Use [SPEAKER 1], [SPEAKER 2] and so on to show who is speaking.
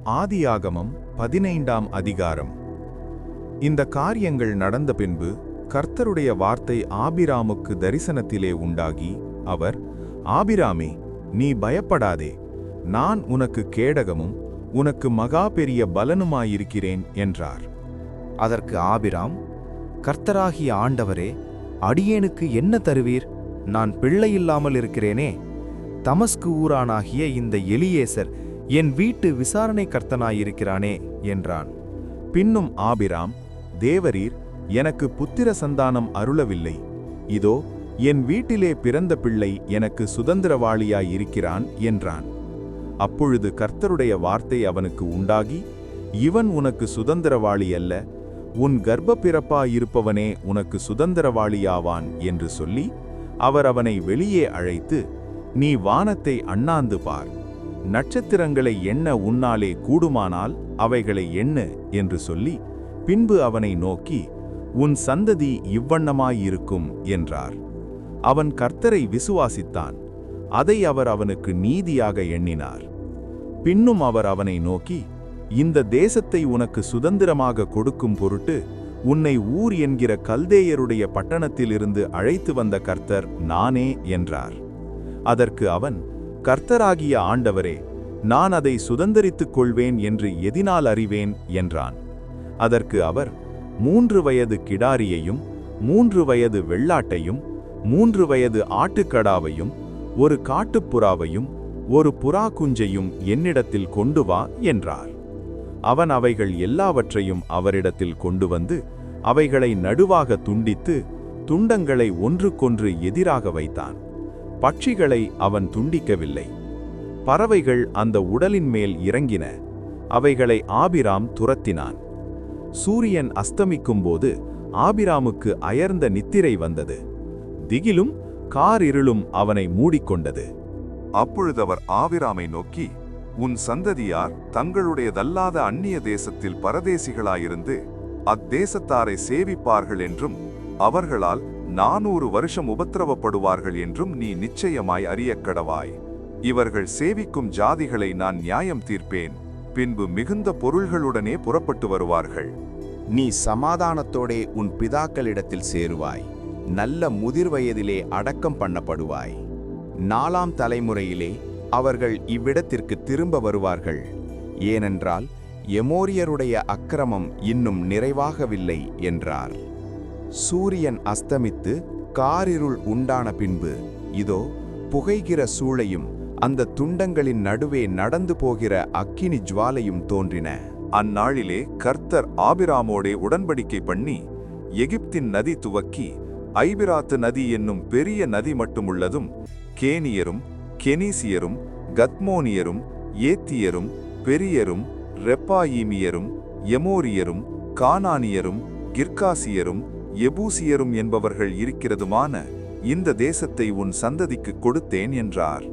[SPEAKER 1] ஆதியாகமம் 15ஆம் அதிகாரம். இந்த காரியங்கள் நடந்த பின்பு கர்த்தருடைய வார்த்தை ஆபிராமுக்கு தரிசனத்திலே உண்டாகி, அவர், ஆபிராமே, நீ பயப்படாதே, நான் உனக்கு கேடகமும் உனக்கு மகா பெரிய பலனுமாயிருக்கிறேன் என்றார்.
[SPEAKER 2] அதற்கு ஆபிராம், கர்த்தராகிய ஆண்டவரே, அடியேனுக்கு என்ன தருவீர்? நான் பிள்ளையில்லாமல் இருக்கிறேனே. தமஸ்கு ஊரானாகிய இந்த எலியேசர் என் வீட்டு விசாரணை கர்த்தனாயிருக்கிறானே என்றான்.
[SPEAKER 1] பின்னும் ஆபிராம், தேவரீர் எனக்கு புத்திர சந்தானம் அருளவில்லை, இதோ என் வீட்டிலே பிறந்த பிள்ளை எனக்கு சுதந்திரவாளியாயிருக்கிறான் என்றான். அப்பொழுது கர்த்தருடைய வார்த்தை அவனுக்கு உண்டாகி, இவன் உனக்கு சுதந்திரவாளி அல்ல, உன் கர்ப்ப பிறப்பாயிருப்பவனே உனக்கு சுதந்திரவாளியாவான் என்று சொல்லி அவர் அவனை வெளியே அழைத்து, நீ வானத்தை அண்ணாந்து பார், நட்சத்திரங்களை எண்ண உன்னாலே கூடுமானால் அவைகளை எண்ணு என்று சொல்லி, பின்பு அவனை நோக்கி, உன் சந்ததி இவ்வண்ணமாயிருக்கும் என்றார். அவன் கர்த்தரை விசுவாசித்தான், அதை அவர் அவனுக்கு நீதியாக எண்ணினார். பின்னும் அவர் அவனை நோக்கி, இந்த தேசத்தை உனக்கு சுதந்திரமாக கொடுக்கும் பொருட்டு உன்னை ஊர் என்கிற கல்தேயருடைய பட்டணத்திலிருந்து அழைத்து வந்த கர்த்தர் நானே என்றார். அதற்கு அவன், கர்த்தராகிய ஆண்டவரே, நான் அதை சுதந்தரித்துக் கொள்வேன் என்று எதினால் அறிவேன் என்றான். அதற்கு அவர், 3 வயது கிடாரியையும் 3 வயது வெள்ளாட்டையும் 3 வயது ஆட்டுக்கடாவையும் 1 காட்டுப்புறாவையும் 1 புறா குஞ்சையும் என்னிடத்தில் கொண்டு வா என்றார். அவன் அவைகள் எல்லாவற்றையும் அவரிடத்தில் கொண்டு வந்து அவைகளை நடுவாக துண்டித்து துண்டங்களை ஒன்றுக்கொன்று எதிராக வைத்தான். பட்சிகளை அவன் துண்டிக்கவில்லை. பறவைகள் அந்த உடலின் மேல் இறங்கின, அவைகளை ஆபிராம் துரத்தினான். சூரியன் அஸ்தமிக்கும்போது ஆபிராமுக்கு அயர்ந்த நித்திரை வந்தது. திகிலும் காரிருளும் அவனை மூடிக்கொண்டது.
[SPEAKER 3] அப்பொழுது அவர் ஆபிராமை நோக்கி, உன் சந்ததியார் தங்களுடையதல்லாத அந்நிய தேசத்தில் பரதேசிகளாயிருந்து அத்தேசத்தாரை சேவிப்பார்கள் என்றும் அவர்களால் 400 வருஷம் உபத்திரவப்படுவார்கள் என்றும் நீ நிச்சயமாய் அறியக்கடவாய். இவர்கள் சேவிக்கும் ஜாதிகளை நான் நியாயம் தீர்ப்பேன், பின்பு மிகுந்த பொருள்களுடனே புறப்பட்டு வருவார்கள்.
[SPEAKER 4] நீ சமாதானத்தோடே உன் பிதாக்களிடத்தில் சேருவாய், நல்ல முதிர் வயதிலே அடக்கம் பண்ணப்படுவாய். 4ஆம் தலைமுறையிலே அவர்கள் இவ்விடத்திற்கு திரும்ப வருவார்கள். ஏனென்றால் எமோரியருடைய அக்கிரமம் இன்னும் நிறைவாகவில்லை என்றார். சூரியன் அஸ்தமித்து காரிருள் உண்டான பின்பு, இதோ புகைகிற சூளையும் அந்த துண்டங்களின் நடுவே நடந்து போகிற அக்கினி ஜுவாலையும் தோன்றின.
[SPEAKER 3] அந்நாளிலே கர்த்தர் ஆபிராமோடே உடன்படிக்கை பண்ணி, எகிப்தின் நதி துவக்கி ஐபிராத்து நதி என்னும் பெரிய நதி மட்டுமுள்ளதும் கேனியரும் கெனீசியரும் கத்மோனியரும் ஏத்தியரும் பெரியரும் ரெப்பாயீமியரும் எமோரியரும் கானானியரும் கிர்காசியரும் எபூசியரும் என்பவர்கள் இருக்கிறதுமான இந்த தேசத்தை உன் சந்ததிக்கு கொடுத்தேன் என்றார்.